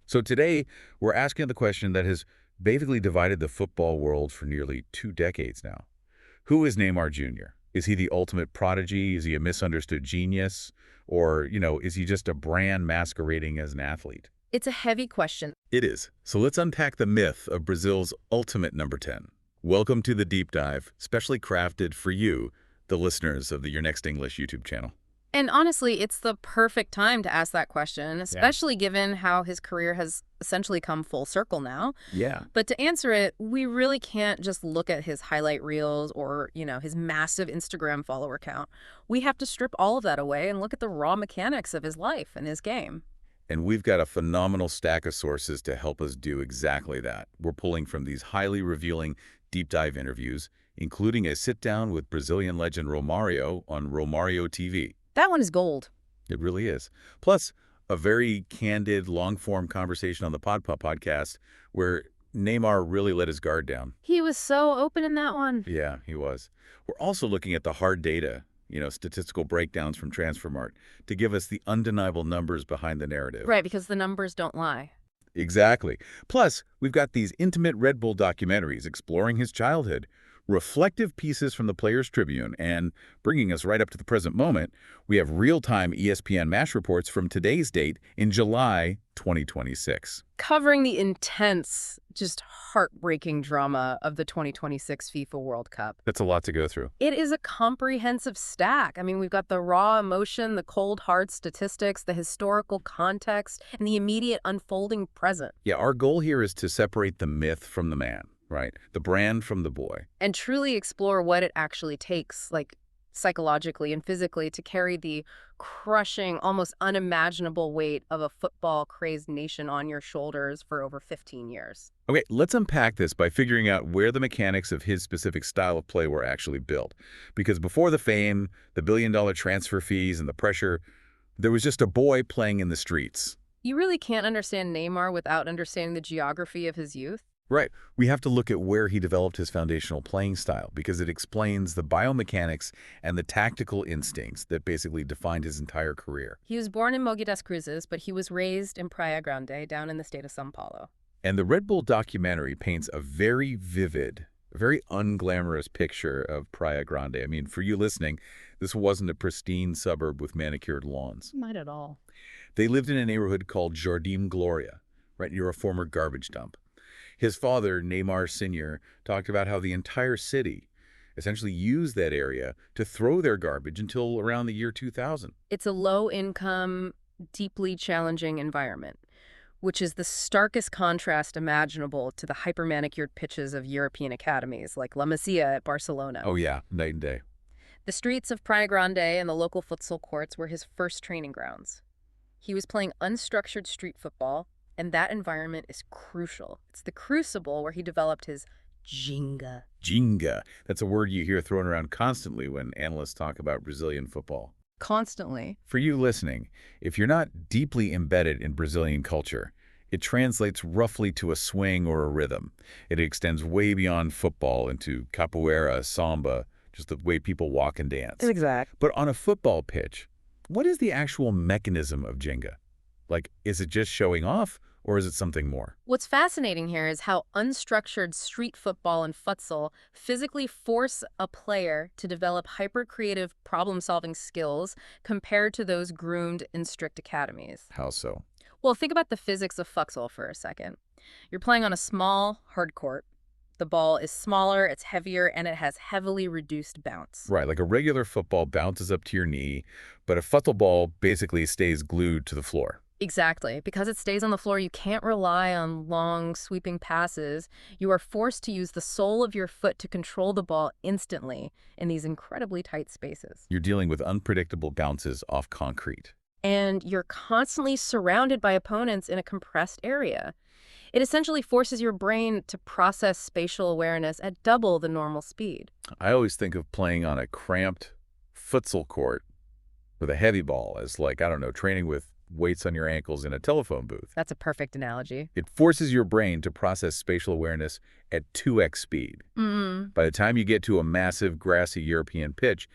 So today, we're asking the question that has basically divided the football world for nearly 2 decades now. Who is Neymar Jr.? Is he the ultimate prodigy? Is he a misunderstood genius? Or, is he just a brand masquerading as an athlete? It's a heavy question. It is. So let's unpack the myth of Brazil's ultimate number 10. Welcome to the deep dive, specially crafted for you, the listeners of the Your Next English YouTube channel. And honestly, it's the perfect time to ask that question, especially given how his career has essentially come full circle now. Yeah. But to answer it, we really can't just look at his highlight reels or, his massive Instagram follower count. We have to strip all of that away and look at the raw mechanics of his life and his game. And we've got a phenomenal stack of sources to help us do exactly that. We're pulling from these highly revealing deep dive interviews, including a sit-down with Brazilian legend Romario on Romario TV. That one is gold. It really is. Plus, a very candid, long-form conversation on the podcast where Neymar really let his guard down. He was so open in that one. Yeah, he was. We're also looking at the hard data, statistical breakdowns from Transfermarkt to give us the undeniable numbers behind the narrative. Right, because the numbers don't lie. Exactly. Plus, we've got these intimate Red Bull documentaries exploring his childhood, reflective pieces from the Players' Tribune, and bringing us right up to the present moment, we have real-time ESPN MASH reports from today's date in July 2026. Covering the intense, just heartbreaking drama of the 2026 FIFA World Cup. That's a lot to go through. It is a comprehensive stack. I mean, we've got the raw emotion, the cold, hard statistics, the historical context, and the immediate unfolding present. Yeah, our goal here is to separate the myth from the man, right? The brand from the boy. And truly explore what it actually takes, like psychologically and physically, to carry the crushing, almost unimaginable weight of a football-crazed nation on your shoulders for over 15 years. Okay, let's unpack this by figuring out where the mechanics of his specific style of play were actually built. Because before the fame, the billion-dollar transfer fees, and the pressure, there was just a boy playing in the streets. You really can't understand Neymar without understanding the geography of his youth. Right. We have to look at where he developed his foundational playing style because it explains the biomechanics and the tactical instincts that basically defined his entire career. He was born in Mogi das Cruzes, but he was raised in Praia Grande, down in the state of São Paulo. And the Red Bull documentary paints a very vivid, very unglamorous picture of Praia Grande. I mean, for you listening, this wasn't a pristine suburb with manicured lawns. Not at all. They lived in a neighborhood called Jardim Gloria, right near a former garbage dump. His father, Neymar Sr., talked about how the entire city essentially used that area to throw their garbage until around the year 2000. It's a low-income, deeply challenging environment, which is the starkest contrast imaginable to the hyper-manicured pitches of European academies like La Masia at Barcelona. Oh yeah, night and day. The streets of Praia Grande and the local futsal courts were his first training grounds. He was playing unstructured street football, and that environment is crucial. It's the crucible where he developed his ginga. Ginga. That's a word you hear thrown around constantly when analysts talk about Brazilian football. Constantly. For you listening, if you're not deeply embedded in Brazilian culture, it translates roughly to a swing or a rhythm. It extends way beyond football into capoeira, samba, just the way people walk and dance. Exactly. But on a football pitch, what is the actual mechanism of ginga? Like, is it just showing off, or is it something more? What's fascinating here is how unstructured street football and futsal physically force a player to develop hyper-creative problem-solving skills compared to those groomed in strict academies. How so? Well, think about the physics of futsal for a second. You're playing on a small, hard court. The ball is smaller, it's heavier, and it has heavily reduced bounce. Right, like a regular football bounces up to your knee, but a futsal ball basically stays glued to the floor. Exactly. Because it stays on the floor, you can't rely on long, sweeping passes. You are forced to use the sole of your foot to control the ball instantly in these incredibly tight spaces. You're dealing with unpredictable bounces off concrete. And you're constantly surrounded by opponents in a compressed area. It essentially forces your brain to process spatial awareness at double the normal speed. I always think of playing on a cramped futsal court with a heavy ball as like, I don't know, training with weights on your ankles in a telephone booth. That's a perfect analogy. It forces your brain to process spatial awareness at 2x speed. By the time you get to a massive, grassy European pitch,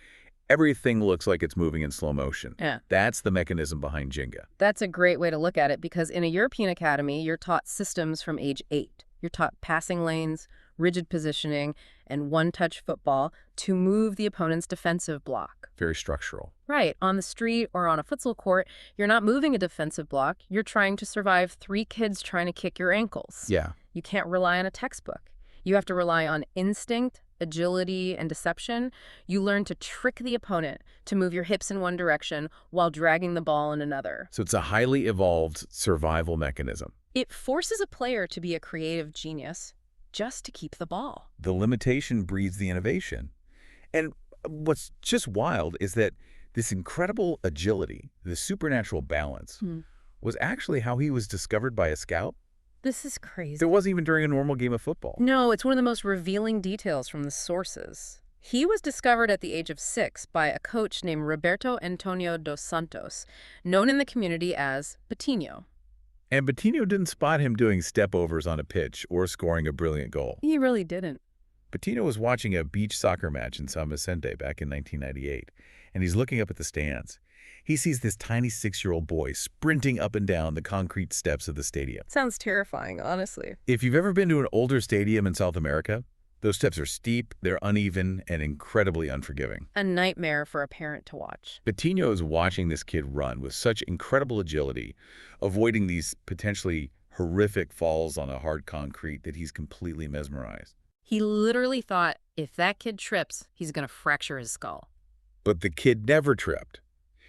Everything looks like it's moving in slow motion. Yeah. That's the mechanism behind Jenga. That's a great way to look at it because in a European academy, you're taught systems from age 8. You're taught passing lanes, rigid positioning, and one-touch football to move the opponent's defensive block. Very structural. Right. On the street or on a futsal court, you're not moving a defensive block. You're trying to survive 3 kids trying to kick your ankles. Yeah. You can't rely on a textbook. You have to rely on instinct, agility, and deception. You learn to trick the opponent to move your hips in one direction while dragging the ball in another. So it's a highly evolved survival mechanism. It forces a player to be a creative genius just to keep the ball. The limitation breeds the innovation. And what's just wild is that this incredible agility, this supernatural balance, was actually how he was discovered by a scout. This is crazy. There wasn't even during a normal game of football. No, it's one of the most revealing details from the sources. He was discovered at the age of 6 by a coach named Roberto Antonio dos Santos, known in the community as Betinho. And Bettino didn't spot him doing stepovers on a pitch or scoring a brilliant goal. He really didn't. Bettino was watching a beach soccer match in San Vicente back in 1998, and he's looking up at the stands. He sees this tiny 6-year-old boy sprinting up and down the concrete steps of the stadium. Sounds terrifying, honestly. If you've ever been to an older stadium in South America, those steps are steep, they're uneven, and incredibly unforgiving. A nightmare for a parent to watch. Bettino is watching this kid run with such incredible agility, avoiding these potentially horrific falls on a hard concrete that he's completely mesmerized. He literally thought, if that kid trips, he's going to fracture his skull. But the kid never tripped.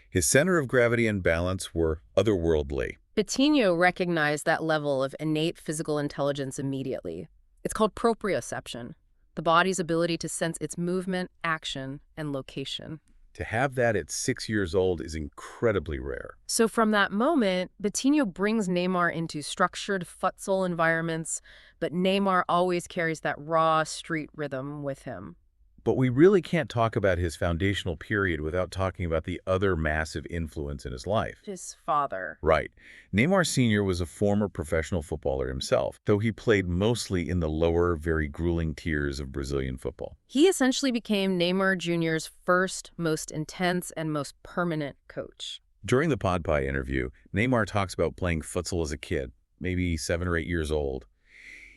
His center of gravity and balance were otherworldly. Bettino recognized that level of innate physical intelligence immediately. It's called proprioception, the body's ability to sense its movement, action, and location. To have that at 6 years old is incredibly rare. So from that moment, Bettino brings Neymar into structured futsal environments, but Neymar always carries that raw street rhythm with him. But we really can't talk about his foundational period without talking about the other massive influence in his life. His father. Right. Neymar Sr. was a former professional footballer himself, though he played mostly in the lower, very grueling tiers of Brazilian football. He essentially became Neymar Jr.'s first, most intense, and most permanent coach. During the PodPie interview, Neymar talks about playing futsal as a kid, maybe 7 or 8 years old.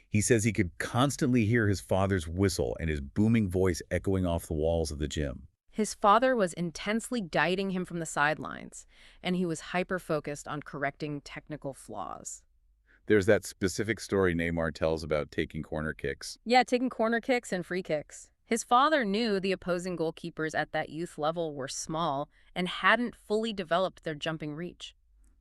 He says he could constantly hear his father's whistle and his booming voice echoing off the walls of the gym. His father was intensely guiding him from the sidelines, and he was hyper-focused on correcting technical flaws. There's that specific story Neymar tells about taking corner kicks. Yeah, taking corner kicks and free kicks. His father knew the opposing goalkeepers at that youth level were small and hadn't fully developed their jumping reach.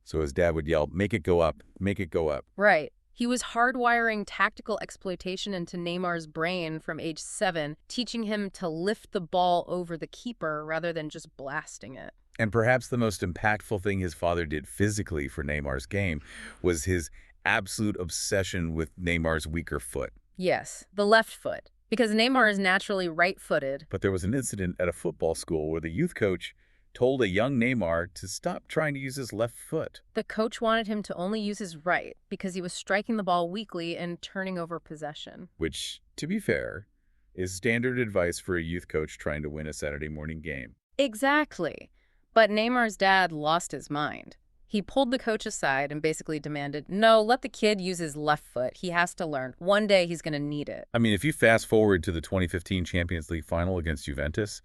So his dad would yell, "Make it go up, make it go up." Right. He was hardwiring tactical exploitation into Neymar's brain from age 7, teaching him to lift the ball over the keeper rather than just blasting it. And perhaps the most impactful thing his father did physically for Neymar's game was his absolute obsession with Neymar's weaker foot. Yes, the left foot, because Neymar is naturally right-footed. But there was an incident at a football school where the youth coach told a young Neymar to stop trying to use his left foot. The coach wanted him to only use his right because he was striking the ball weakly and turning over possession. Which, to be fair, is standard advice for a youth coach trying to win a Saturday morning game. Exactly. But Neymar's dad lost his mind. He pulled the coach aside and basically demanded, no, let the kid use his left foot. He has to learn. One day he's going to need it. I mean, if you fast forward to the 2015 Champions League final against Juventus,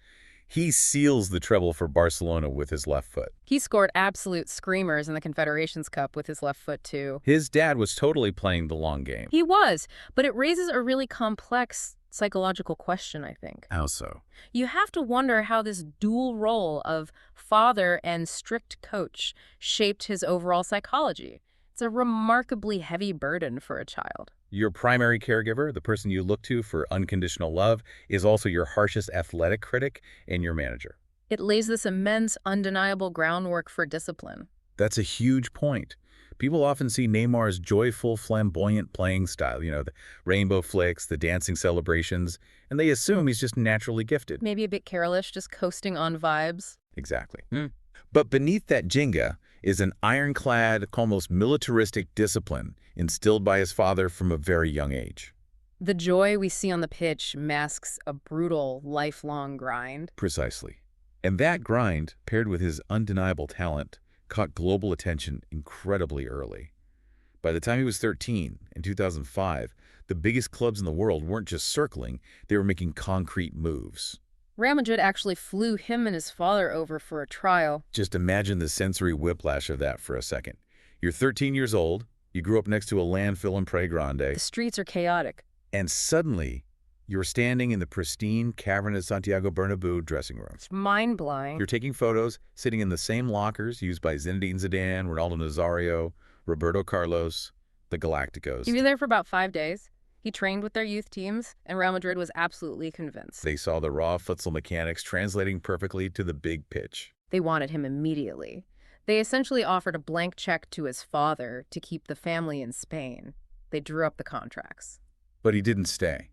he seals the treble for Barcelona with his left foot. He scored absolute screamers in the Confederations Cup with his left foot, too. His dad was totally playing the long game. He was, but it raises a really complex psychological question, I think. How so? You have to wonder how this dual role of father and strict coach shaped his overall psychology. It's a remarkably heavy burden for a child. Your primary caregiver, the person you look to for unconditional love, is also your harshest athletic critic and your manager. It lays this immense, undeniable groundwork for discipline. That's a huge point. People often see Neymar's joyful, flamboyant playing style, the rainbow flicks, the dancing celebrations, and they assume he's just naturally gifted. Maybe a bit careless, just coasting on vibes. Exactly. But beneath that Jenga is an ironclad, almost militaristic discipline instilled by his father from a very young age. The joy we see on the pitch masks a brutal, lifelong grind. Precisely. And that grind, paired with his undeniable talent, caught global attention incredibly early. By the time he was 13, in 2005, the biggest clubs in the world weren't just circling, they were making concrete moves. Real Madrid actually flew him and his father over for a trial. Just imagine the sensory whiplash of that for a second. You're 13 years old, you grew up next to a landfill in Praia The Grande, streets are chaotic. and suddenly you're standing in the pristine, cavernous Santiago Bernabeu dressing room. It's mind-blowing. You're taking photos, sitting in the same lockers used by Zinedine Zidane, Ronaldo Nazario, Roberto Carlos, the Galacticos. He was there for about 5 days. He trained with their youth teams, and Real Madrid was absolutely convinced. They saw the raw futsal mechanics translating perfectly to the big pitch. They wanted him immediately. They essentially offered a blank check to his father to keep the family in Spain. They drew up the contracts. But he didn't stay.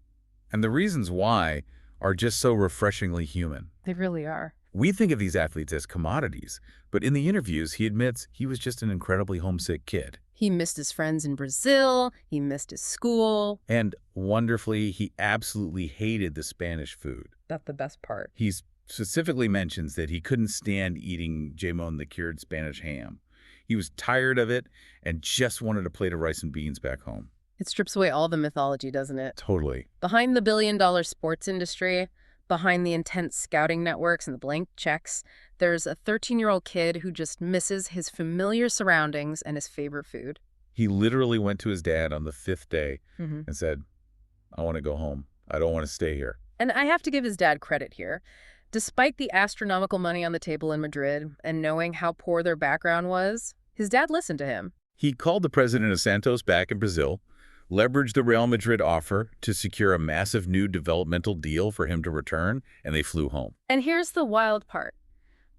And the reasons why are just so refreshingly human. They really are. We think of these athletes as commodities, but in the interviews, he admits he was just an incredibly homesick kid. He missed his friends in Brazil. He missed his school. And wonderfully, he absolutely hated the Spanish food. That's the best part. He specifically mentions that he couldn't stand eating jamon, the cured Spanish ham. He was tired of it and just wanted a plate of rice and beans back home. It strips away all the mythology, doesn't it? Totally. Behind the billion-dollar sports industry, behind the intense scouting networks and the blank checks, there's a 13-year-old kid who just misses his familiar surroundings and his favorite food. He literally went to his dad on the 5th day Mm-hmm. and said, I want to go home. I don't want to stay here. And I have to give his dad credit here. Despite the astronomical money on the table in Madrid and knowing how poor their background was, his dad listened to him. He called the president of Santos back in Brazil, leveraged the Real Madrid offer to secure a massive new developmental deal for him to return, and they flew home. And here's the wild part.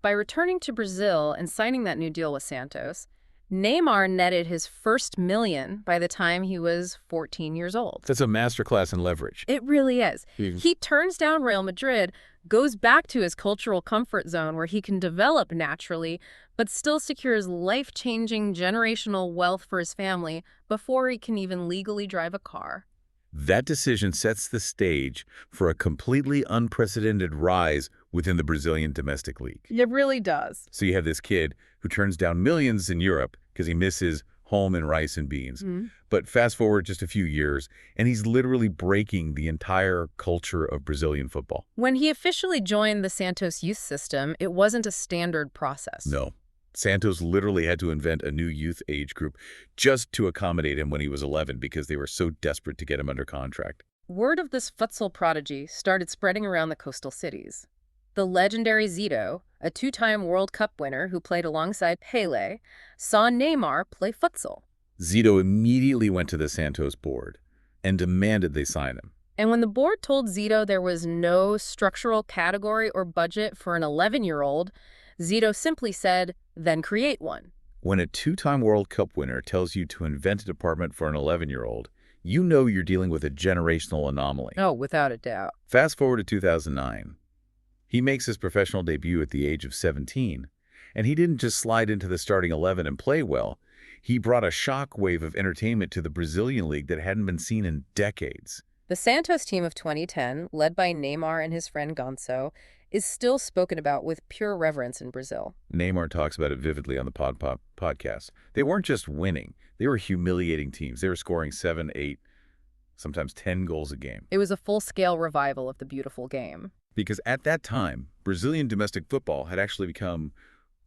By returning to Brazil and signing that new deal with Santos, Neymar netted his first million by the time he was 14 years old. That's a masterclass in leverage. It really is. He- He turns down Real Madrid, goes back to his cultural comfort zone where he can develop naturally, but still secures life-changing generational wealth for his family before he can even legally drive a car. That decision sets the stage for a completely unprecedented rise within the Brazilian domestic league. It really does. So you have this kid who turns down millions in Europe because he misses home and rice and beans. But fast forward just a few years, and he's literally breaking the entire culture of Brazilian football. When he officially joined the Santos youth system, it wasn't a standard process. No. Santos literally had to invent a new youth age group just to accommodate him when he was 11 because they were so desperate to get him under contract. Word of this futsal prodigy started spreading around the coastal cities. The legendary Zito, a 2-time World Cup winner who played alongside Pelé, saw Neymar play futsal. Zito immediately went to the Santos board and demanded they sign him. And when the board told Zito there was no structural category or budget for an 11-year-old, Zito simply said, then create one. When a 2-time World Cup winner tells you to invent a department for an 11-year-old, you know you're dealing with a generational anomaly. Oh, without a doubt. Fast forward to 2009. He makes his professional debut at the age of 17, and he didn't just slide into the starting 11 and play well. He brought a shockwave of entertainment to the Brazilian league that hadn't been seen in decades. The Santos team of 2010, led by Neymar and his friend Gonçalo, is still spoken about with pure reverence in Brazil. Neymar talks about it vividly on the podcast. They weren't just winning. They were humiliating teams. They were scoring 7, 8, sometimes 10 goals a game. It was a full-scale revival of the beautiful game. Because at that time, Brazilian domestic football had actually become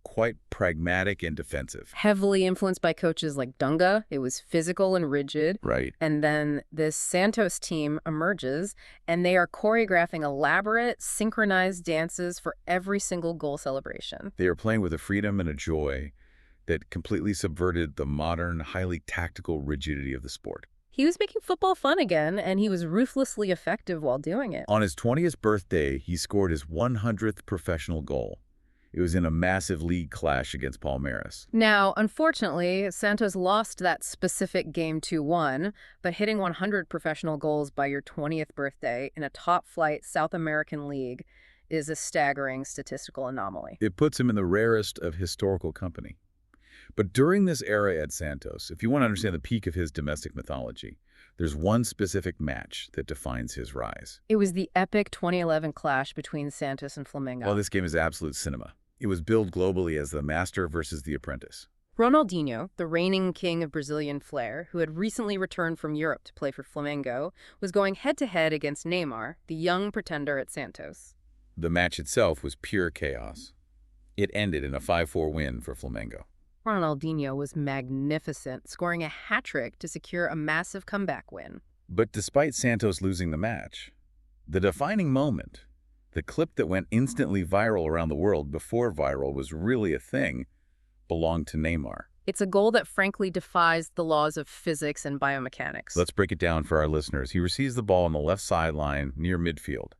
quite pragmatic and defensive. Heavily influenced by coaches like Dunga, it was physical and rigid. Right. And then this Santos team emerges, and they are choreographing elaborate, synchronized dances for every single goal celebration. They are playing with a freedom and a joy that completely subverted the modern, highly tactical rigidity of the sport. He was making football fun again, and he was ruthlessly effective while doing it. On his 20th birthday, he scored his 100th professional goal. It was in a massive league clash against Palmeiras. Now, unfortunately, Santos lost that specific game 2-1, but hitting 100 professional goals by your 20th birthday in a top-flight South American league is a staggering statistical anomaly. It puts him in the rarest of historical company. But during this era at Santos, if you want to understand the peak of his domestic mythology, there's one specific match that defines his rise. It was the epic 2011 clash between Santos and Well, Flamengo. this game is absolute cinema. It was billed globally as the master versus the apprentice. Ronaldinho, the reigning king of Brazilian flair, who had recently returned from Europe to play for Flamengo, was going head-to-head against Neymar, the young pretender at Santos. The match itself was pure chaos. It ended in a 5-4 win for Flamengo. Ronaldinho was magnificent, scoring a hat-trick to secure a massive comeback win. But despite Santos losing the match, the defining moment, the clip that went instantly viral around the world before viral was really a thing, belonged to Neymar. It's a goal that frankly defies the laws of physics and biomechanics. Let's break it down for our listeners. He receives the ball on the left sideline near midfield.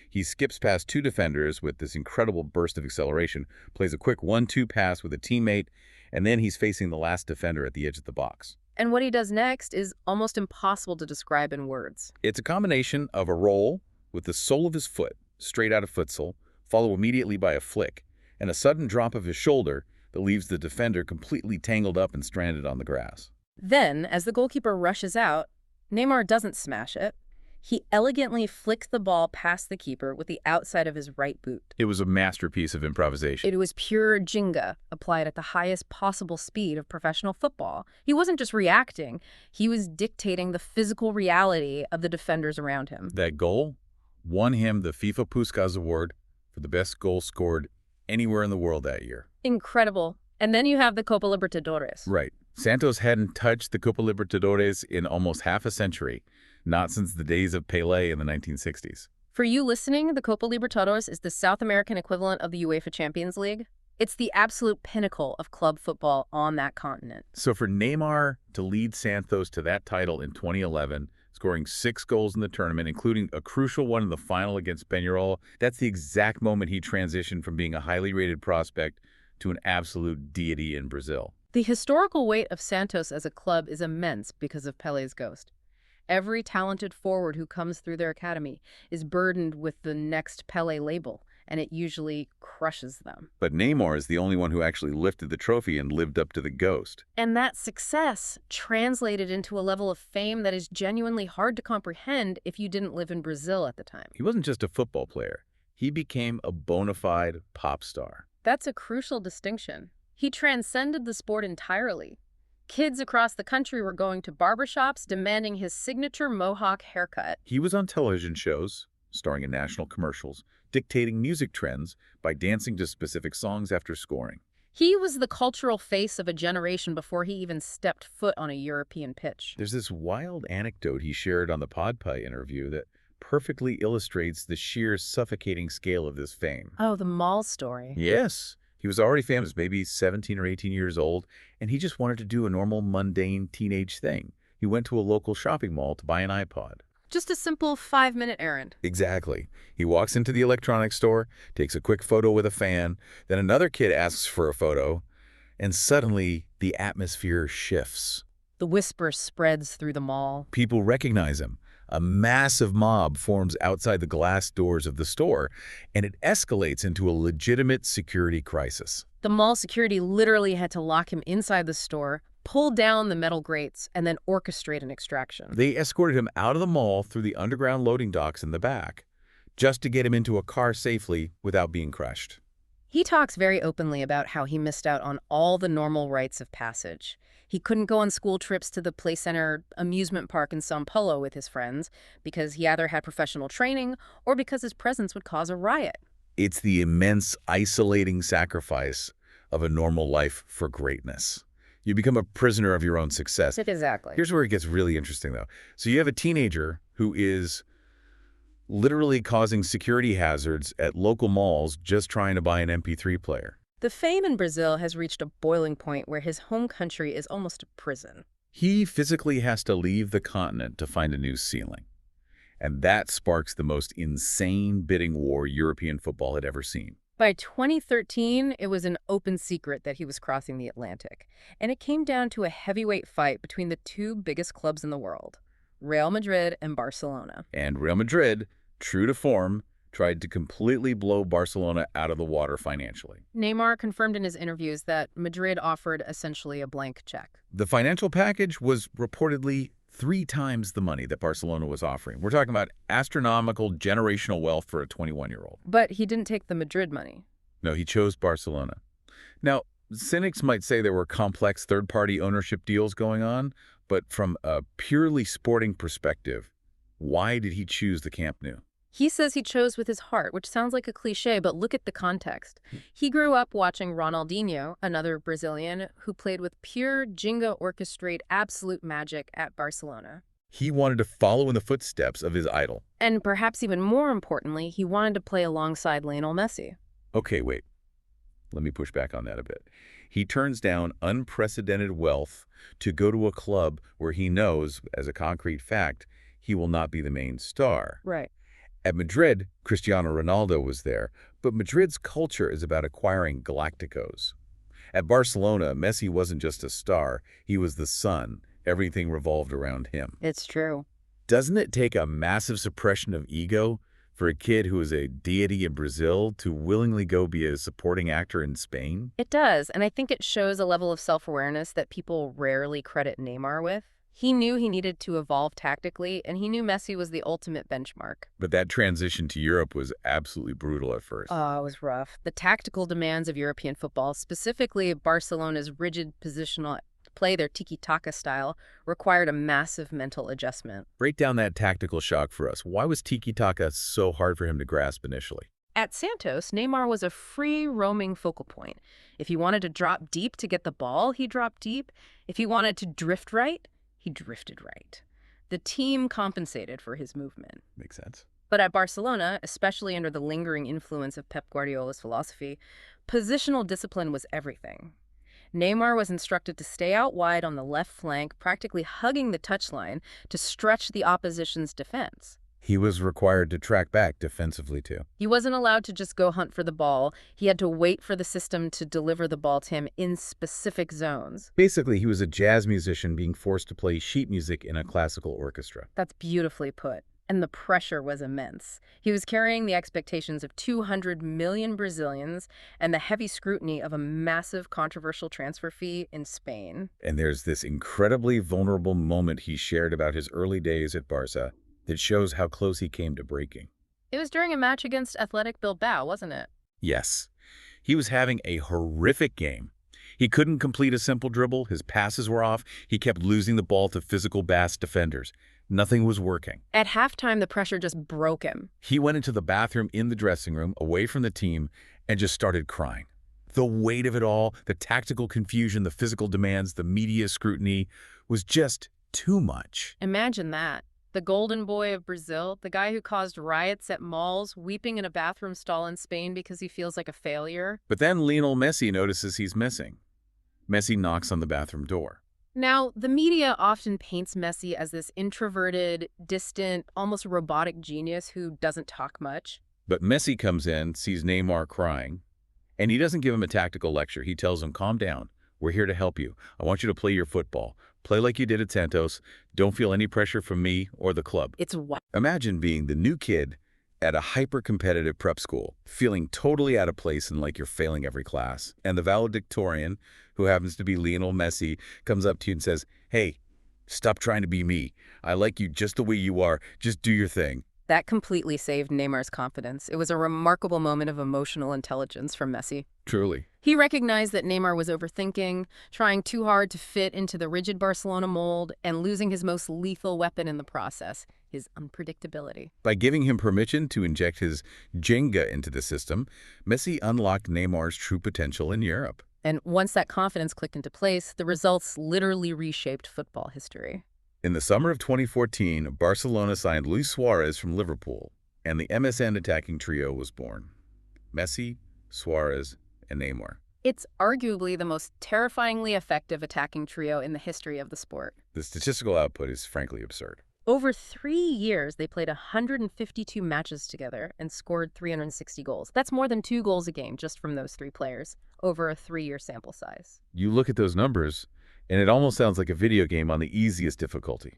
He skips past two defenders with this incredible burst of acceleration, plays a quick 1-2 pass with a teammate, and then he's facing the last defender at the edge of the box. And what he does next is almost impossible to describe in words. It's a combination of a roll with the sole of his foot, straight out of futsal, followed immediately by a flick, and a sudden drop of his shoulder that leaves the defender completely tangled up and stranded on the grass. Then, as the goalkeeper rushes out, Neymar doesn't smash it. He elegantly flicks the ball past the keeper with the outside of his right boot. It was a masterpiece of improvisation. It was pure Jenga, applied at the highest possible speed of professional football. He wasn't just reacting, he was dictating the physical reality of the defenders around him. That goal won him the FIFA Puskás Award for the best goal scored anywhere in the world that year. Incredible. And then you have the Copa Libertadores. Right. Santos hadn't touched the Copa Libertadores in almost half a century, not since the days of Pelé in the 1960s. For you listening, the Copa Libertadores is the South American equivalent of the UEFA Champions League. It's the absolute pinnacle of club football on that continent. So for Neymar to lead Santos to that title in 2011, scoring 6 goals in the tournament, including a crucial one in the final against Peñarol, that's the exact moment he transitioned from being a highly rated prospect to an absolute deity in Brazil. The historical weight of Santos as a club is immense because of Pelé's ghost. Every talented forward who comes through their academy is burdened with the next Pelé label, and it usually crushes them. But Neymar is the only one who actually lifted the trophy and lived up to the ghost. And that success translated into a level of fame that is genuinely hard to comprehend if you didn't live in Brazil at the time. He wasn't just a football player. He became a bona fide pop star. That's a crucial distinction. He transcended the sport entirely. Kids across the country were going to barbershops demanding his signature mohawk haircut. He was on television shows, starring in national commercials, dictating music trends by dancing to specific songs after scoring. He was the cultural face of a generation before he even stepped foot on a European pitch. There's this wild anecdote he shared on the PodPie interview that perfectly illustrates the sheer suffocating scale of this fame. Oh, the mall story. Yes. He was already famous, maybe 17 or 18 years old, and he just wanted to do a normal, mundane teenage thing. He went to a local shopping mall to buy an iPod. Just a simple 5-minute errand. Exactly. He walks into the electronics store, takes a quick photo with a fan, then another kid asks for a photo, and suddenly the atmosphere shifts. The whisper spreads through the mall. People recognize him. A massive mob forms outside the glass doors of the store, and it escalates into a legitimate security crisis. The mall security literally had to lock him inside the store, pull down the metal grates, and then orchestrate an extraction. They escorted him out of the mall through the underground loading docks in the back, just to get him into a car safely without being crushed. He talks very openly about how he missed out on all the normal rites of passage. He couldn't go on school trips to the Play Center amusement park in São Paulo with his friends because he either had professional training or because his presence would cause a riot. It's the immense, isolating sacrifice of a normal life for greatness. You become a prisoner of your own success. Exactly. Here's where it gets really interesting, though. So you have a teenager who is literally causing security hazards at local malls just trying to buy an MP3 player. The fame in Brazil has reached a boiling point where his home country is almost a prison. He physically has to leave the continent to find a new ceiling. And that sparks the most insane bidding war European football had ever seen. By 2013, it was an open secret that he was crossing the Atlantic, and it came down to a heavyweight fight between the two biggest clubs in the world, Real Madrid and Barcelona. And Real Madrid, true to form, tried to completely blow Barcelona out of the water financially. Neymar confirmed in his interviews that Madrid offered essentially a blank check. The financial package was reportedly 3 times the money that Barcelona was offering. We're talking about astronomical generational wealth for a 21-year-old. But he didn't take the Madrid money. No, he chose Barcelona. Now, cynics might say there were complex third-party ownership deals going on, but from a purely sporting perspective, why did he choose the Camp Nou? He says he chose with his heart, which sounds like a cliche, but look at the context. He grew up watching Ronaldinho, another Brazilian, who played with pure Jenga orchestrate absolute magic at Barcelona. He wanted to follow in the footsteps of his idol. And perhaps even more importantly, he wanted to play alongside Lionel Messi. Okay, wait. Let me push back on that a bit. He turns down unprecedented wealth to go to a club where he knows, as a concrete fact, he will not be the main star. Right. At Madrid, Cristiano Ronaldo was there, but Madrid's culture is about acquiring Galacticos. At Barcelona, Messi wasn't just a star, he was the sun. Everything revolved around him. It's true. Doesn't it take a massive suppression of ego for a kid who is a deity in Brazil to willingly go be a supporting actor in Spain? It does, and I think it shows a level of self-awareness that people rarely credit Neymar with. He knew he needed to evolve tactically, and he knew Messi was the ultimate benchmark. But that transition to Europe was absolutely brutal at first. Oh, it was rough. The tactical demands of European football, specifically Barcelona's rigid positional play, their tiki-taka style, required a massive mental adjustment. Break down that tactical shock for us. Why was tiki-taka so hard for him to grasp initially? At Santos, Neymar was a free-roaming focal point. If he wanted to drop deep to get the ball, he dropped deep. If he wanted to drift right, he drifted right. The team compensated for his movement. Makes sense. But at Barcelona, especially under the lingering influence of Pep Guardiola's philosophy, positional discipline was everything. Neymar was instructed to stay out wide on the left flank, practically hugging the touchline to stretch the opposition's defense. He was required to track back defensively, too. He wasn't allowed to just go hunt for the ball. He had to wait for the system to deliver the ball to him in specific zones. Basically, he was a jazz musician being forced to play sheet music in a classical orchestra. That's beautifully put. And the pressure was immense. He was carrying the expectations of 200 million Brazilians and the heavy scrutiny of a massive controversial transfer fee in Spain. And there's this incredibly vulnerable moment he shared about his early days at Barca that shows how close he came to breaking. It was during a match against Athletic Bilbao, wasn't it? Yes. He was having a horrific game. He couldn't complete a simple dribble. His passes were off. He kept losing the ball to physical Basque defenders. Nothing was working. At halftime, the pressure just broke him. He went into the bathroom in the dressing room, away from the team, and just started crying. The weight of it all, the tactical confusion, the physical demands, the media scrutiny was just too much. Imagine that. The golden boy of Brazil, the guy who caused riots at malls, weeping in a bathroom stall in Spain because he feels like a failure. But then Lionel Messi notices he's missing. Messi knocks on the bathroom door. Now, the media often paints Messi as this introverted, distant, almost robotic genius who doesn't talk much. But Messi comes in, sees Neymar crying, and he doesn't give him a tactical lecture. He tells him, calm down. We're here to help you. I want you to play your football. Play like you did at Santos. Don't feel any pressure from me or the club. It's wild. Imagine being the new kid at a hyper-competitive prep school, feeling totally out of place and like you're failing every class. And the valedictorian, who happens to be Lionel Messi, comes up to you and says, hey, stop trying to be me. I like you just the way you are. Just do your thing. That completely saved Neymar's confidence. It was a remarkable moment of emotional intelligence from Messi. Truly. He recognized that Neymar was overthinking, trying too hard to fit into the rigid Barcelona mold, and losing his most lethal weapon in the process, his unpredictability. By giving him permission to inject his Jenga into the system, Messi unlocked Neymar's true potential in Europe. And once that confidence clicked into place, the results literally reshaped football history. In the summer of 2014, Barcelona signed Luis Suarez from Liverpool, and the MSN attacking trio was born. Messi, Suarez, and Neymar. It's arguably the most terrifyingly effective attacking trio in the history of the sport. The statistical output is frankly absurd. Over 3 years, they played 152 matches together and scored 360 goals. That's more than 2 goals a game just from those 3 players, over a 3-year sample size. You look at those numbers, and it almost sounds like a video game on the easiest difficulty.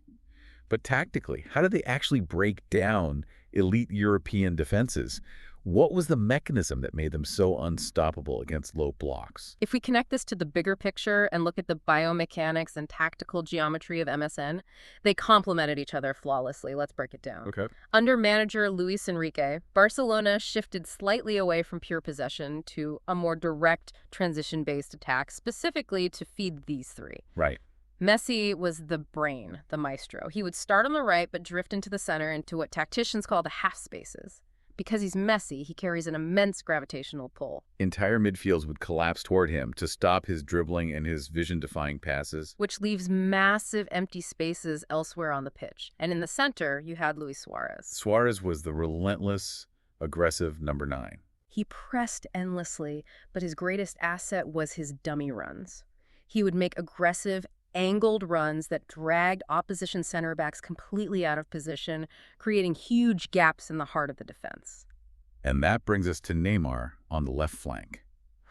But tactically, how did they actually break down elite European defenses. What was the mechanism that made them so unstoppable against low blocks? If we connect this to the bigger picture and look at the biomechanics and tactical geometry of MSN, they complemented each other flawlessly. Let's break it down. Okay. Under manager Luis Enrique, Barcelona shifted slightly away from pure possession to a more direct transition-based attack, specifically to feed these three. Right. Messi was the brain, the maestro. He would start on the right but drift into the center into what tacticians call the half spaces. Because he's Messi, he carries an immense gravitational pull, Entire midfields would collapse toward him to stop his dribbling and his vision-defying passes. which leaves massive empty spaces elsewhere on the pitch. And in the center, you had Luis Suarez. Suarez was the relentless, aggressive number 9. He pressed endlessly, but his greatest asset was his dummy runs. He would make aggressive, angled runs that dragged opposition center backs completely out of position, creating huge gaps in the heart of the defense. And that brings us to Neymar on the left flank.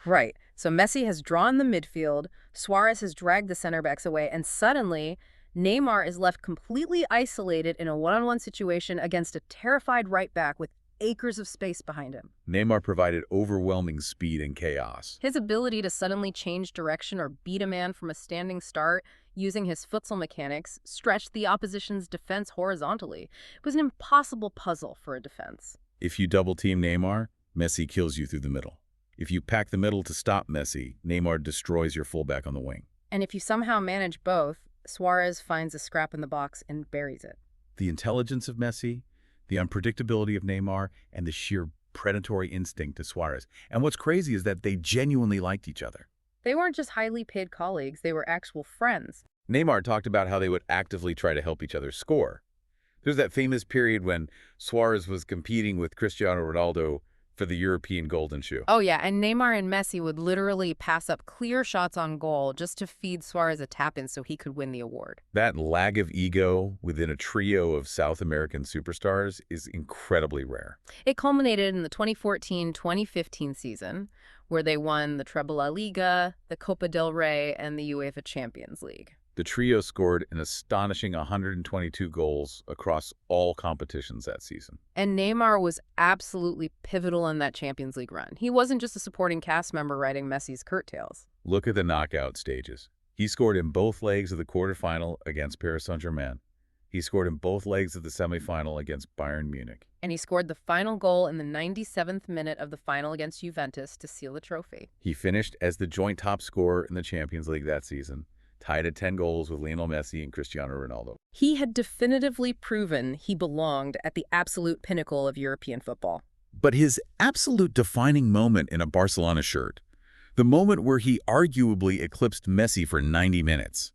Right. So Messi has drawn the midfield, Suarez has dragged the center backs away, and suddenly Neymar is left completely isolated in a one-on-one situation against a terrified right back with acres of space behind him. Neymar provided overwhelming speed and chaos. His ability to suddenly change direction or beat a man from a standing start using his futsal mechanics stretched the opposition's defense horizontally. It was an impossible puzzle for a defense. If you double-team Neymar, Messi kills you through the middle. If you pack the middle to stop Messi, Neymar destroys your fullback on the wing. And if you somehow manage both, Suarez finds a scrap in the box and buries it. The intelligence of Messi, the unpredictability of Neymar, and the sheer predatory instinct of Suarez. And what's crazy is that they genuinely liked each other. They weren't just highly paid colleagues, they were actual friends. Neymar talked about how they would actively try to help each other score. There's that famous period when Suarez was competing with Cristiano Ronaldo for the European Golden Shoe. Oh yeah, and Neymar and Messi would literally pass up clear shots on goal just to feed Suarez a tap-in so he could win the award. That lag of ego within a trio of South American superstars is incredibly rare. It culminated in the 2014-2015 season, where they won the Treble La Liga, the Copa del Rey, and the UEFA Champions League. The trio scored an astonishing 122 goals across all competitions that season. And Neymar was absolutely pivotal in that Champions League run. He wasn't just a supporting cast member riding Messi's curtails. Look at the knockout stages. He scored in both legs of the quarterfinal against Paris Saint-Germain. He scored in both legs of the semifinal against Bayern Munich. And he scored the final goal in the 97th minute of the final against Juventus to seal the trophy. He finished as the joint top scorer in the Champions League that season, tied at 10 goals with Lionel Messi and Cristiano Ronaldo. He had definitively proven he belonged at the absolute pinnacle of European football. But his absolute defining moment in a Barcelona shirt, the moment where he arguably eclipsed Messi for 90 minutes,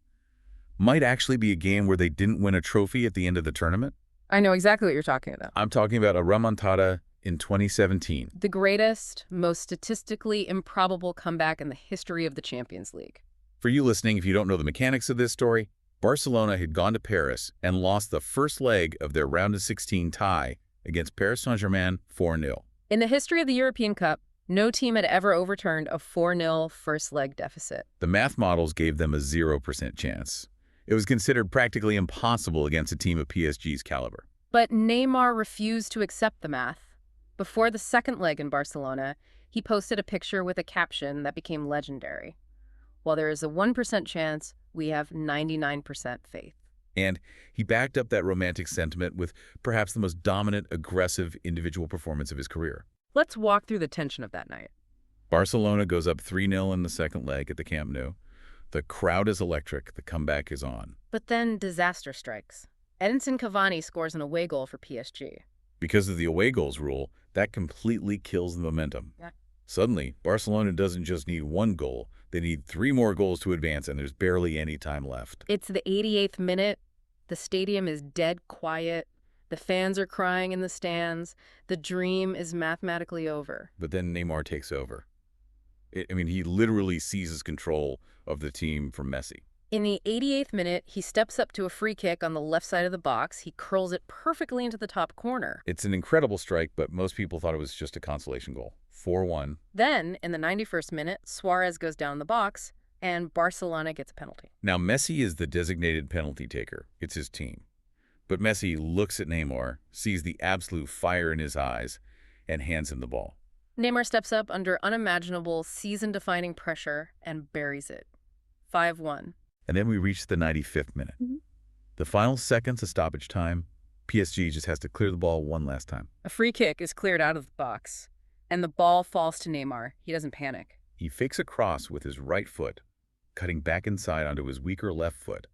might actually be a game where they didn't win a trophy at the end of the tournament. I know exactly what you're talking about. I'm talking about a remontada in 2017. The greatest, most statistically improbable comeback in the history of the Champions League. For you listening, if you don't know the mechanics of this story, Barcelona had gone to Paris and lost the first leg of their round of 16 tie against Paris Saint-Germain 4-0. In the history of the European Cup, no team had ever overturned a 4-0 first leg deficit. The math models gave them a 0% chance. It was considered practically impossible against a team of PSG's caliber. But Neymar refused to accept the math. Before the second leg in Barcelona, he posted a picture with a caption that became legendary. While there is a 1% chance, we have 99% faith. And he backed up that romantic sentiment with perhaps the most dominant, aggressive individual performance of his career. Let's walk through the tension of that night. Barcelona goes up 3-0 in the second leg at the Camp Nou. The crowd is electric. The comeback is on. But then disaster strikes. Edinson Cavani scores an away goal for PSG. Because of the away goals rule, that completely kills the momentum. Yeah. Suddenly, Barcelona doesn't just need one goal. They need 3 more goals to advance, and there's barely any time left. It's the 88th minute. The stadium is dead quiet. The fans are crying in the stands. The dream is mathematically over. But then Neymar takes over. He literally seizes control of the team from Messi. In the 88th minute, he steps up to a free kick on the left side of the box. He curls it perfectly into the top corner. It's an incredible strike, but most people thought it was just a consolation goal. 4-1. Then, in the 91st minute, Suarez goes down the box, and Barcelona gets a penalty. Now, Messi is the designated penalty taker. It's his team. But Messi looks at Neymar, sees the absolute fire in his eyes, and hands him the ball. Neymar steps up under unimaginable, season-defining pressure and buries it. 5-1. And then we reach the 95th minute. Mhm. The final seconds of stoppage time, PSG just has to clear the ball one last time. A free kick is cleared out of the box, and the ball falls to Neymar. He doesn't panic. He fakes a cross with his right foot, cutting back inside onto his weaker left foot.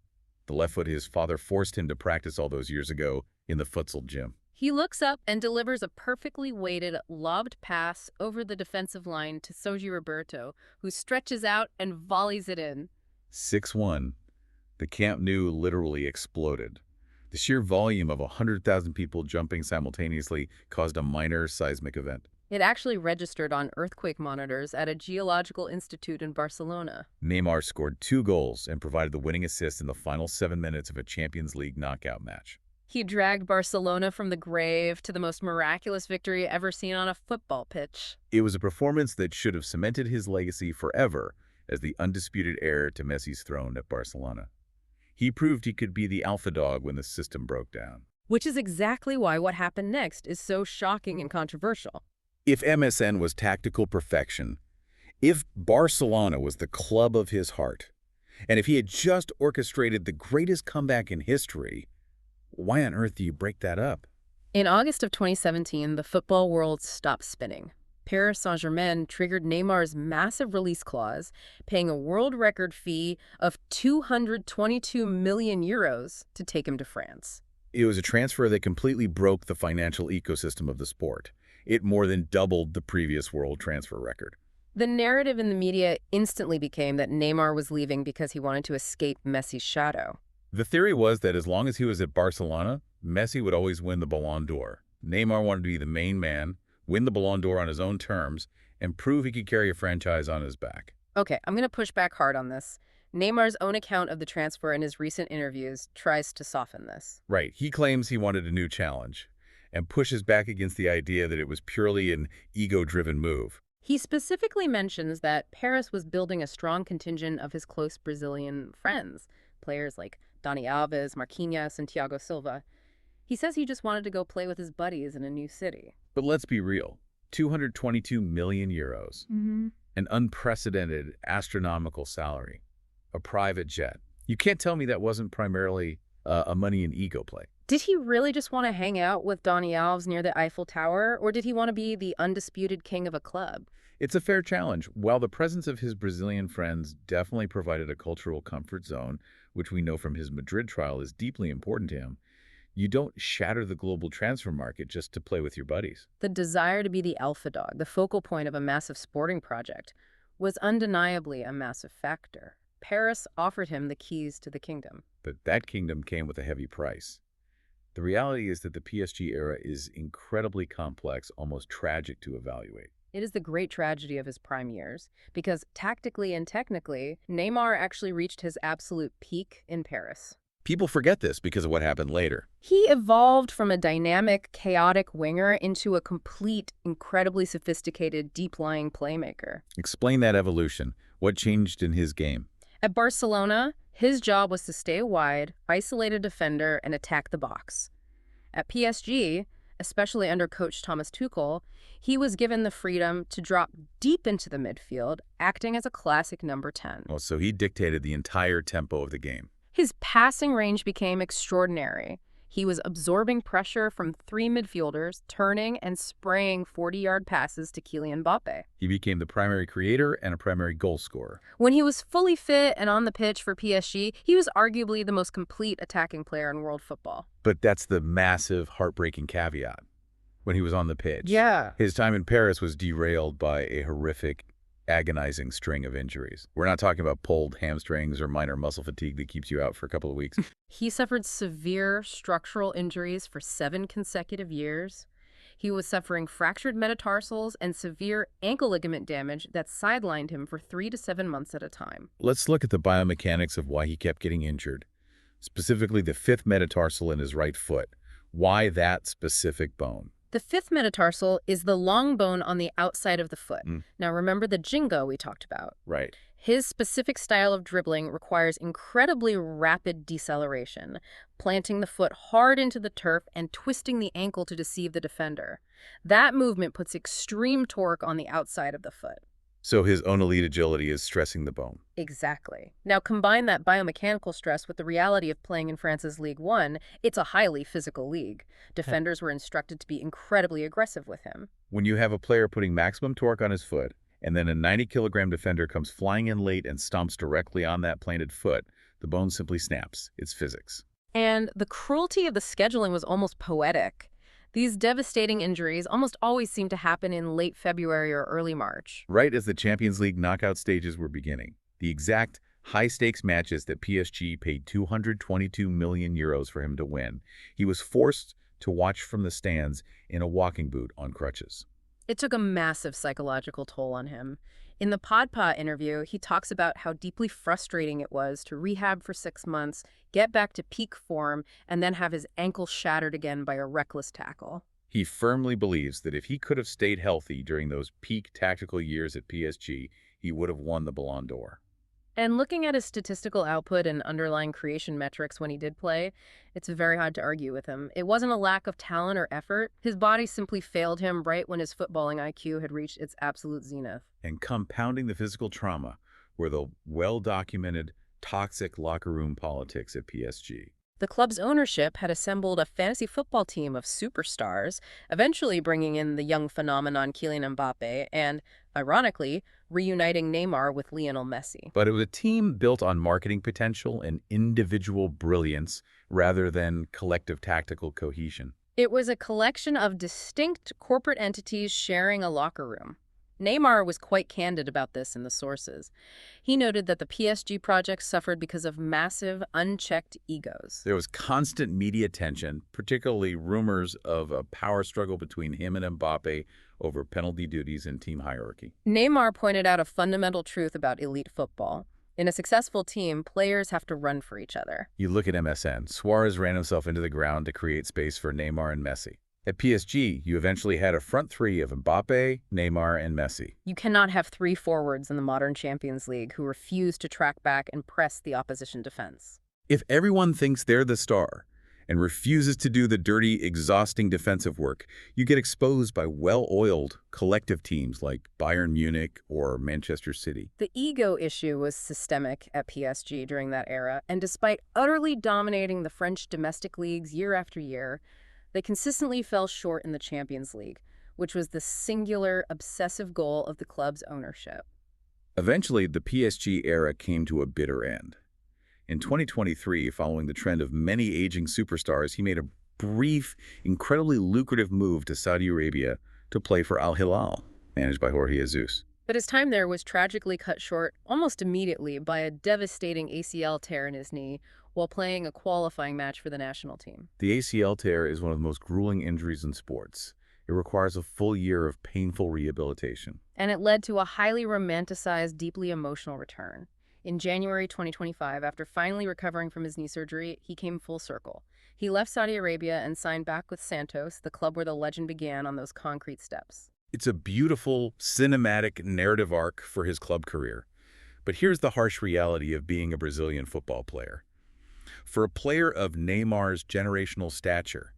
The left foot his father forced him to practice all those years ago in the futsal gym. He looks up and delivers a perfectly weighted, lobbed pass over the defensive line to Sergi Roberto, who stretches out and volleys it in. 6-1. The Camp Nou literally exploded. The sheer volume of 100,000 people jumping simultaneously caused a minor seismic event. It actually registered on earthquake monitors at a geological institute in Barcelona. Neymar scored 2 goals and provided the winning assist in the final 7 minutes of a Champions League knockout match. He dragged Barcelona from the grave to the most miraculous victory ever seen on a football pitch. It was a performance that should have cemented his legacy forever as the undisputed heir to Messi's throne at Barcelona. He proved he could be the alpha dog when the system broke down. Which is exactly why what happened next is so shocking and controversial. If MSN was tactical perfection, if Barcelona was the club of his heart, and if he had just orchestrated the greatest comeback in history, why on earth do you break that up? In August of 2017, the football world stopped spinning. Paris Saint-Germain triggered Neymar's massive release clause, paying a world record fee of 222 million euros to take him to France. It was a transfer that completely broke the financial ecosystem of the sport. It more than doubled the previous world transfer record. The narrative in the media instantly became that Neymar was leaving because he wanted to escape Messi's shadow. The theory was that as long as he was at Barcelona, Messi would always win the Ballon d'Or. Neymar wanted to be the main man, win the Ballon d'Or on his own terms, and prove he could carry a franchise on his back. Okay, I'm going to push back hard on this. Neymar's own account of the transfer in his recent interviews tries to soften this. Right, he claims he wanted a new challenge, and pushes back against the idea that it was purely an ego-driven move. He specifically mentions that Paris was building a strong contingent of his close Brazilian friends, players like Dani Alves, Marquinhos, and Thiago Silva. He says he just wanted to go play with his buddies in a new city. But let's be real, 222 million euros, an unprecedented astronomical salary, a private jet. You can't tell me that wasn't primarily a money and ego play. Did he really just want to hang out with Dani Alves near the Eiffel Tower, or did he want to be the undisputed king of a club? It's a fair challenge. While the presence of his Brazilian friends definitely provided a cultural comfort zone, which we know from his Madrid trial is deeply important to him, you don't shatter the global transfer market just to play with your buddies. The desire to be the alpha dog, the focal point of a massive sporting project, was undeniably a massive factor. Paris offered him the keys to the kingdom. But that kingdom came with a heavy price. The reality is that the PSG era is incredibly complex, almost tragic to evaluate. It is the great tragedy of his prime years, because tactically and technically, Neymar actually reached his absolute peak in Paris. People forget this because of what happened later. He evolved from a dynamic, chaotic winger into a complete, incredibly sophisticated, deep-lying playmaker. Explain that evolution. What changed in his game? At Barcelona, his job was to stay wide, isolate a defender, and attack the box. At PSG, especially under coach Thomas Tuchel, he was given the freedom to drop deep into the midfield, acting as a classic number 10. Well, so he dictated the entire tempo of the game. His passing range became extraordinary. He was absorbing pressure from 3 midfielders, turning and spraying 40-yard passes to Kylian Mbappe. He became the primary creator and a primary goal scorer. When he was fully fit and on the pitch for PSG, he was arguably the most complete attacking player in world football. But that's the massive, heartbreaking caveat. When he was on the pitch, Yeah. his time in Paris was derailed by a horrific, agonizing string of injuries. We're not talking about pulled hamstrings or minor muscle fatigue that keeps you out for a couple of weeks. He suffered severe structural injuries for 7 consecutive years. He was suffering fractured metatarsals and severe ankle ligament damage that sidelined him for 3 to 7 months at a time. Let's look at the biomechanics of why he kept getting injured, specifically the 5th metatarsal in his right foot. Why that specific bone? The 5th metatarsal is the long bone on the outside of the foot. Mm. Now remember the jingo we talked about. Right. His specific style of dribbling requires incredibly rapid deceleration, planting the foot hard into the turf and twisting the ankle to deceive the defender. That movement puts extreme torque on the outside of the foot. So his own elite agility is stressing the bone. Exactly. Now combine that biomechanical stress with the reality of playing in France's League One. It's a highly physical league. Defenders were instructed to be incredibly aggressive with him. When you have a player putting maximum torque on his foot, and then a 90-kilogram defender comes flying in late and stomps directly on that planted foot, the bone simply snaps. It's physics. And the cruelty of the scheduling was almost poetic. These devastating injuries almost always seem to happen in late February or early March. Right as the Champions League knockout stages were beginning, the exact high-stakes matches that PSG paid 222 million euros for him to win, he was forced to watch from the stands in a walking boot on crutches. It took a massive psychological toll on him. In the Podpa interview, he talks about how deeply frustrating it was to rehab for 6 months, get back to peak form, and then have his ankle shattered again by a reckless tackle. He firmly believes that if he could have stayed healthy during those peak tactical years at PSG, he would have won the Ballon d'Or. And looking at his statistical output and underlying creation metrics when he did play, it's very hard to argue with him. It wasn't a lack of talent or effort. His body simply failed him right when his footballing IQ had reached its absolute zenith. And compounding the physical trauma were the well-documented toxic locker room politics at PSG. The club's ownership had assembled a fantasy football team of superstars, eventually bringing in the young phenomenon Kylian Mbappe and, ironically, reuniting Neymar with Lionel Messi. But it was a team built on marketing potential and individual brilliance rather than collective tactical cohesion. It was a collection of distinct corporate entities sharing a locker room. Neymar was quite candid about this in the sources. He noted that the PSG project suffered because of massive, unchecked egos. There was constant media tension, particularly rumors of a power struggle between him and Mbappe over penalty duties and team hierarchy. Neymar pointed out a fundamental truth about elite football. In a successful team, players have to run for each other. You look at MSN. Suarez ran himself into the ground to create space for Neymar and Messi. At PSG, you eventually had a front three of Mbappe, Neymar, and Messi. You cannot have three forwards in the modern Champions League who refuse to track back and press the opposition defense. If everyone thinks they're the star and refuses to do the dirty, exhausting defensive work, you get exposed by well-oiled collective teams like Bayern Munich or Manchester City. The ego issue was systemic at PSG during that era, and despite utterly dominating the French domestic leagues year after year, they consistently fell short in the Champions League, which was the singular, obsessive goal of the club's ownership. Eventually, the PSG era came to a bitter end. In 2023, following the trend of many aging superstars, he made a brief, incredibly lucrative move to Saudi Arabia to play for Al Hilal, managed by Jorge Jesus. But his time there was tragically cut short almost immediately by a devastating ACL tear in his knee while playing a qualifying match for the national team. The ACL tear is one of the most grueling injuries in sports. It requires a full year of painful rehabilitation. And it led to a highly romanticized, deeply emotional return. In January 2025, after finally recovering from his knee surgery, he came full circle. He left Saudi Arabia and signed back with Santos, the club where the legend began on those concrete steps. It's a beautiful, cinematic narrative arc for his club career. But here's the harsh reality of being a Brazilian football player. For a player of Neymar's generational stature,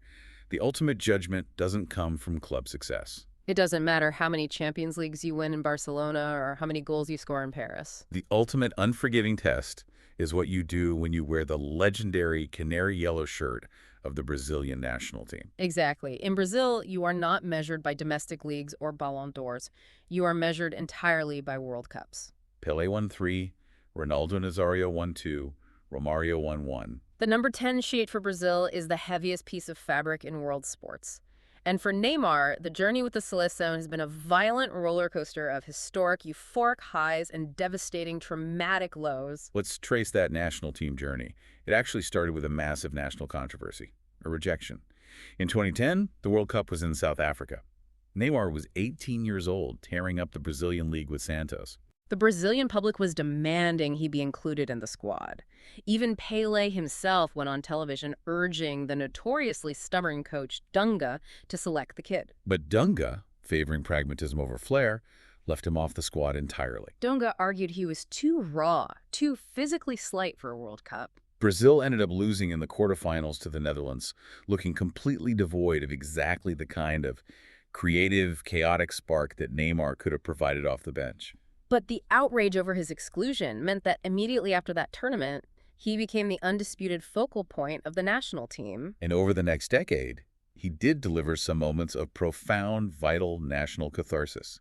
the ultimate judgment doesn't come from club success. It doesn't matter how many Champions Leagues you win in Barcelona or how many goals you score in Paris. The ultimate unforgiving test is what you do when you wear the legendary canary yellow shirt of the Brazilian national team. Exactly. In Brazil, you are not measured by domestic leagues or Ballon d'Ors. You are measured entirely by World Cups. Pelé won 3, Ronaldo Nazario won 2, Romario won 1. The number 10 sheet for Brazil is the heaviest piece of fabric in world sports. And for Neymar, the journey with the Seleção has been a violent roller coaster of historic, euphoric highs and devastating, traumatic lows. Let's trace that national team journey. It actually started with a massive national controversy, a rejection. In 2010, the World Cup was in South Africa. Neymar was 18 years old, tearing up the Brazilian league with Santos. The Brazilian public was demanding he be included in the squad. Even Pelé himself went on television urging the notoriously stubborn coach Dunga to select the kid. But Dunga, favoring pragmatism over flair, left him off the squad entirely. Dunga argued he was too raw, too physically slight for a World Cup. Brazil ended up losing in the quarterfinals to the Netherlands, looking completely devoid of exactly the kind of creative, chaotic spark that Neymar could have provided off the bench. But the outrage over his exclusion meant that immediately after that tournament, he became the undisputed focal point of the national team. And over the next decade, he did deliver some moments of profound, vital national catharsis.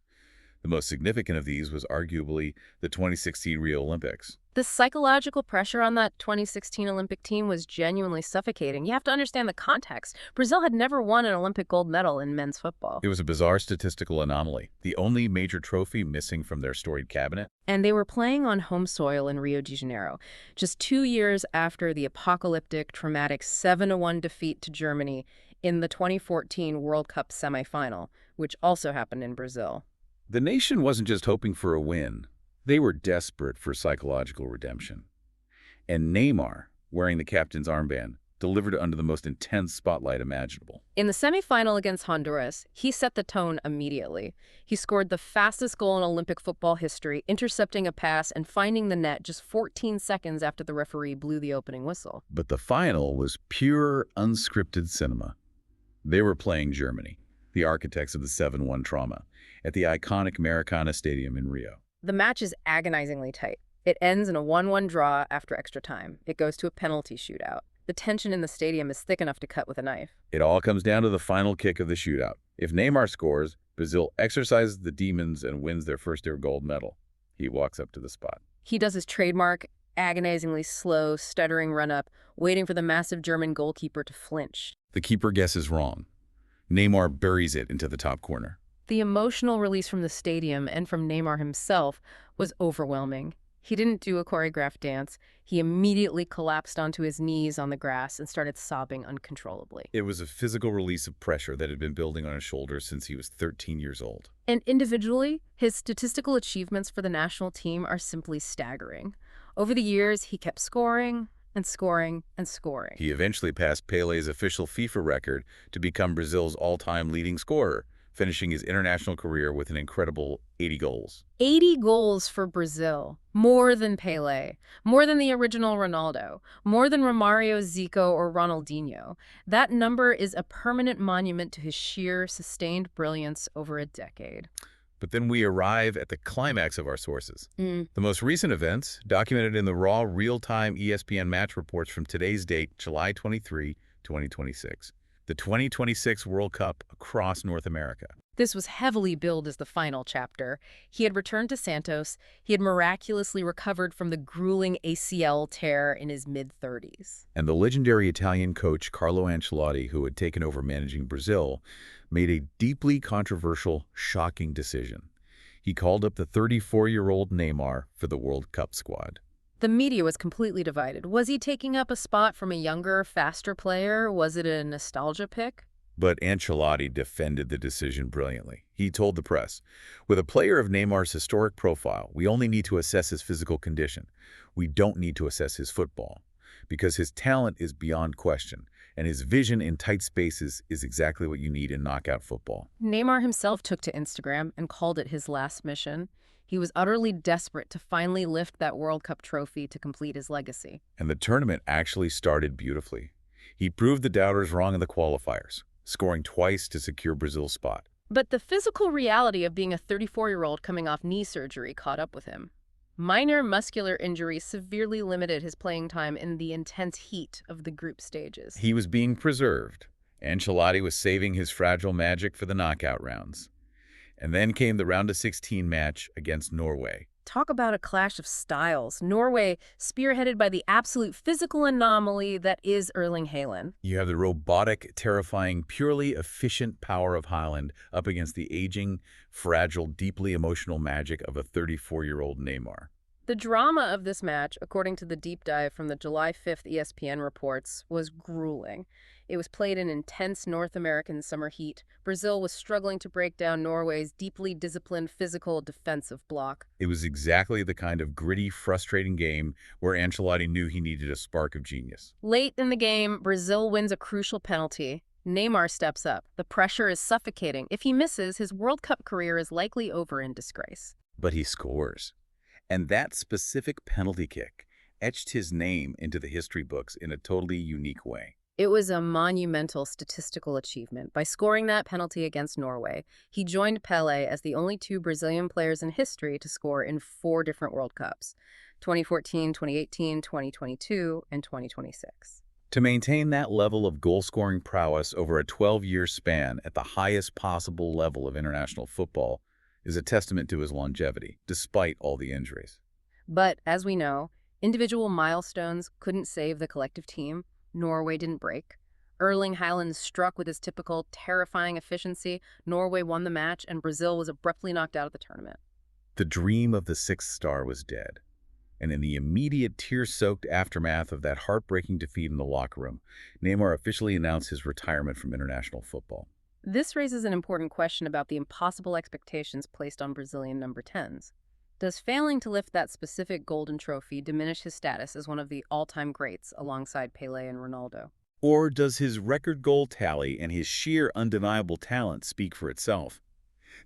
The most significant of these was arguably the 2016 Rio Olympics. The psychological pressure on that 2016 Olympic team was genuinely suffocating. You have to understand the context. Brazil had never won an Olympic gold medal in men's football. It was a bizarre statistical anomaly, the only major trophy missing from their storied cabinet. And they were playing on home soil in Rio de Janeiro, just 2 years after the apocalyptic, traumatic 7-1 defeat to Germany in the 2014 World Cup semifinal, which also happened in Brazil. The nation wasn't just hoping for a win. They were desperate for psychological redemption. And Neymar, wearing the captain's armband, delivered under the most intense spotlight imaginable. In the semifinal against Honduras, he set the tone immediately. He scored the fastest goal in Olympic football history, intercepting a pass and finding the net just 14 seconds after the referee blew the opening whistle. But the final was pure, unscripted cinema. They were playing Germany, the architects of the 7-1 trauma, at the iconic Maracana Stadium in Rio. The match is agonizingly tight. It ends in a 1-1 draw after extra time. It goes to a penalty shootout. The tension in the stadium is thick enough to cut with a knife. It all comes down to the final kick of the shootout. If Neymar scores, Brazil exercises the demons and wins their first-ever gold medal. He walks up to the spot. He does his trademark, agonizingly slow, stuttering run-up, waiting for the massive German goalkeeper to flinch. The keeper guesses wrong. Neymar buries it into the top corner. The emotional release from the stadium and from Neymar himself was overwhelming. He didn't do a choreographed dance. He immediately collapsed onto his knees on the grass and started sobbing uncontrollably. It was a physical release of pressure that had been building on his shoulders since he was 13 years old. And individually, his statistical achievements for the national team are simply staggering. Over the years, he kept scoring and scoring and scoring. He eventually passed Pelé's official FIFA record to become Brazil's all-time leading scorer, finishing his international career with an incredible 80 goals. 80 goals for Brazil. More than Pelé. More than the original Ronaldo. More than Romario, Zico, or Ronaldinho. That number is a permanent monument to his sheer, sustained brilliance over a decade. But then we arrive at the climax of our sources. Mm. The most recent events, documented in the raw, real-time ESPN match reports from today's date, July 23, 2026. The 2026 World Cup across North America. This was heavily billed as the final chapter. He had returned to Santos. He had miraculously recovered from the grueling ACL tear in his mid-30s. And the legendary Italian coach Carlo Ancelotti, who had taken over managing Brazil, made a deeply controversial, shocking decision. He called up the 34-year-old Neymar for the World Cup squad. The media was completely divided. Was he taking up a spot from a younger, faster player? Was it a nostalgia pick? But Ancelotti defended the decision brilliantly. He told the press, "With a player of Neymar's historic profile, we only need to assess his physical condition. We don't need to assess his football, because his talent is beyond question, and his vision in tight spaces is exactly what you need in knockout football." Neymar himself took to Instagram and called it his last mission. He was utterly desperate to finally lift that World Cup trophy to complete his legacy. And the tournament actually started beautifully. He proved the doubters wrong in the qualifiers, scoring twice to secure Brazil's spot. But the physical reality of being a 34-year-old coming off knee surgery caught up with him. Minor muscular injuries severely limited his playing time in the intense heat of the group stages. He was being preserved. Ancelotti was saving his fragile magic for the knockout rounds. And then came the round of 16 match against Norway. Talk about a clash of styles. Norway, spearheaded by the absolute physical anomaly that is Erling Haaland. You have the robotic, terrifying, purely efficient power of Haaland up against the aging, fragile, deeply emotional magic of a 34-year-old Neymar. The drama of this match, according to the deep dive from the July 5th ESPN reports, was grueling. It was played in intense North American summer heat. Brazil was struggling to break down Norway's deeply disciplined physical defensive block. It was exactly the kind of gritty, frustrating game where Ancelotti knew he needed a spark of genius. Late in the game, Brazil wins a crucial penalty. Neymar steps up. The pressure is suffocating. If he misses, his World Cup career is likely over in disgrace. But he scores. And that specific penalty kick etched his name into the history books in a totally unique way. It was a monumental statistical achievement. By scoring that penalty against Norway, he joined Pelé as the only two Brazilian players in history to score in 4 different World Cups: 2014, 2018, 2022, and 2026. To maintain that level of goal-scoring prowess over a 12-year span at the highest possible level of international football is a testament to his longevity, despite all the injuries. But, as we know, individual milestones couldn't save the collective team. Norway didn't break. Erling Haaland struck with his typical terrifying efficiency. Norway won the match, and Brazil was abruptly knocked out of the tournament. The dream of the sixth star was dead. And in the immediate tear-soaked aftermath of that heartbreaking defeat in the locker room, Neymar officially announced his retirement from international football. This raises an important question about the impossible expectations placed on Brazilian number 10s. Does failing to lift that specific golden trophy diminish his status as one of the all-time greats alongside Pelé and Ronaldo? Or does his record goal tally and his sheer undeniable talent speak for itself?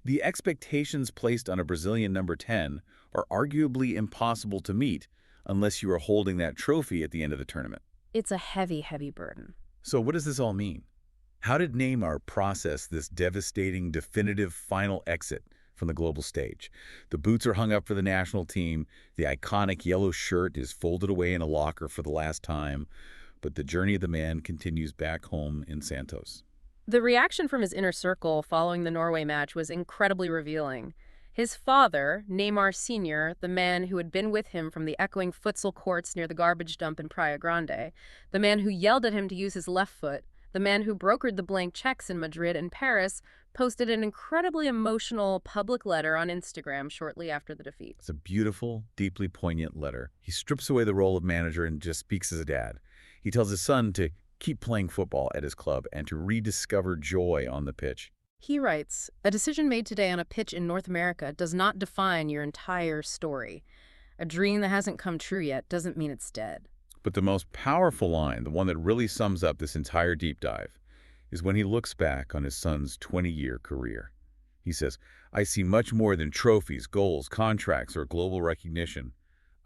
The expectations placed on a Brazilian number 10 are arguably impossible to meet unless you are holding that trophy at the end of the tournament. It's a heavy, heavy burden. So what does this all mean? How did Neymar process this devastating, definitive final exit from the global stage? The boots are hung up for the national team, the iconic yellow shirt is folded away in a locker for the last time, but the journey of the man continues back home in Santos. The reaction from his inner circle following the Norway match was incredibly revealing. His father, Neymar Sr., the man who had been with him from the echoing futsal courts near the garbage dump in Praia Grande, the man who yelled at him to use his left foot, the man who brokered the blank checks in Madrid and Paris, posted an incredibly emotional public letter on Instagram shortly after the defeat. It's a beautiful, deeply poignant letter. He strips away the role of manager and just speaks as a dad. He tells his son to keep playing football at his club and to rediscover joy on the pitch. He writes, "A decision made today on a pitch in North America does not define your entire story. A dream that hasn't come true yet doesn't mean it's dead." But the most powerful line, the one that really sums up this entire deep dive, is when he looks back on his son's 20-year career. He says, "I see much more than trophies, goals, contracts, or global recognition.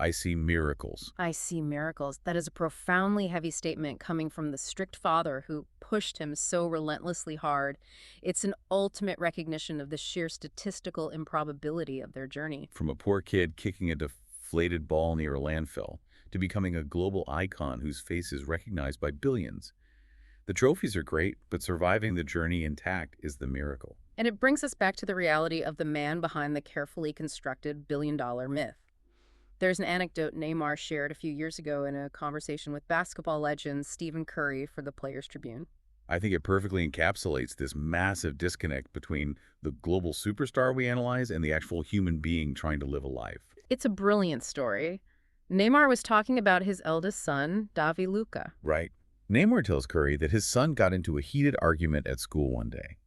I see miracles." I see miracles. That is a profoundly heavy statement coming from the strict father who pushed him so relentlessly hard. It's an ultimate recognition of the sheer statistical improbability of their journey. From a poor kid kicking a deflated ball near a landfill to becoming a global icon whose face is recognized by billions. The trophies are great, but surviving the journey intact is the miracle. And it brings us back to the reality of the man behind the carefully constructed billion-dollar myth. There's an anecdote Neymar shared a few years ago in a conversation with basketball legend Stephen Curry for the Players Tribune. I think it perfectly encapsulates this massive disconnect between the global superstar we analyze and the actual human being trying to live a life. It's a brilliant story. Neymar was talking about his eldest son, Davi Luca. Right. Neymar tells Curry that his son got into a heated argument at school one day.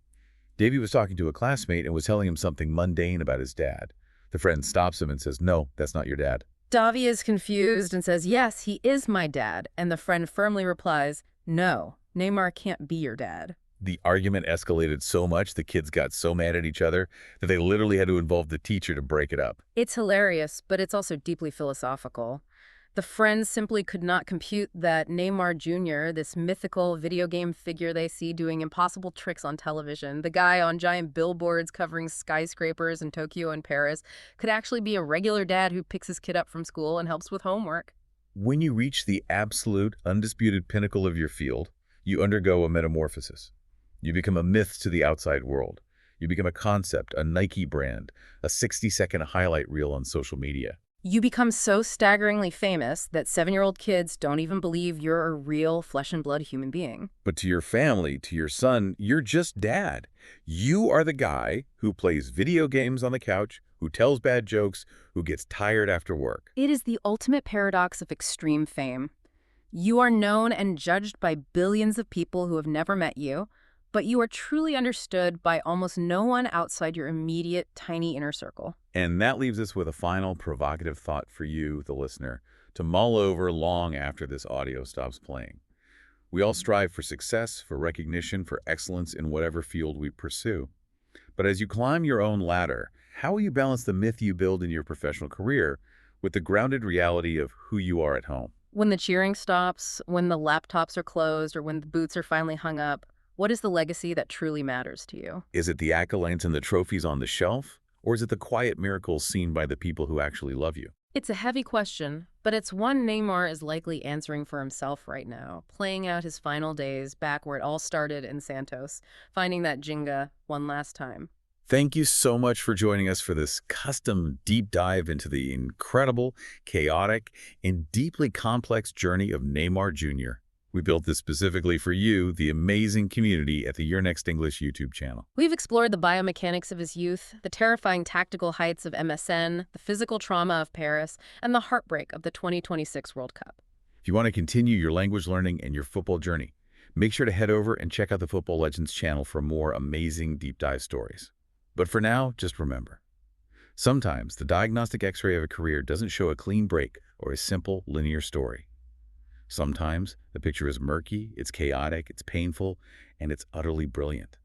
Davey was talking to a classmate and was telling him something mundane about his dad. The friend stops him and says, "No, that's not your dad." Davi is confused and says, "Yes, he is my dad." And the friend firmly replies, "No, Neymar can't be your dad." The argument escalated so much the kids got so mad at each other that they literally had to involve the teacher to break it up. It's hilarious, but it's also deeply philosophical. The friends simply could not compute that Neymar Jr., this mythical video game figure they see doing impossible tricks on television, the guy on giant billboards covering skyscrapers in Tokyo and Paris, could actually be a regular dad who picks his kid up from school and helps with homework. When you reach the absolute, undisputed pinnacle of your field, you undergo a metamorphosis. You become a myth to the outside world. You become a concept, a Nike brand, a 60-second highlight reel on social media. You become so staggeringly famous that 7-year-old kids don't even believe you're a real flesh and blood human being. But to your family, to your son, you're just dad. You are the guy who plays video games on the couch, who tells bad jokes, who gets tired after work. It is the ultimate paradox of extreme fame. You are known and judged by billions of people who have never met you, but you are truly understood by almost no one outside your immediate, tiny inner circle. And that leaves us with a final provocative thought for you, the listener, to mull over long after this audio stops playing. We all strive for success, for recognition, for excellence in whatever field we pursue. But as you climb your own ladder, how will you balance the myth you build in your professional career with the grounded reality of who you are at home? When the cheering stops, when the laptops are closed, or when the boots are finally hung up, what is the legacy that truly matters to you? Is it the accolades and the trophies on the shelf, or is it the quiet miracles seen by the people who actually love you? It's a heavy question, but it's one Neymar is likely answering for himself right now, playing out his final days back where it all started in Santos, finding that Jenga one last time. Thank you so much for joining us for this custom deep dive into the incredible, chaotic, and deeply complex journey of Neymar Jr. We built this specifically for you, the amazing community at the Your Next English YouTube channel. We've explored the biomechanics of his youth, the terrifying tactical heights of MSN, the physical trauma of Paris, and the heartbreak of the 2026 World Cup. If you want to continue your language learning and your football journey, make sure to head over and check out the Football Legends channel for more amazing deep dive stories. But for now, just remember, sometimes the diagnostic x-ray of a career doesn't show a clean break or a simple linear story. Sometimes the picture is murky, it's chaotic, it's painful, and it's utterly brilliant.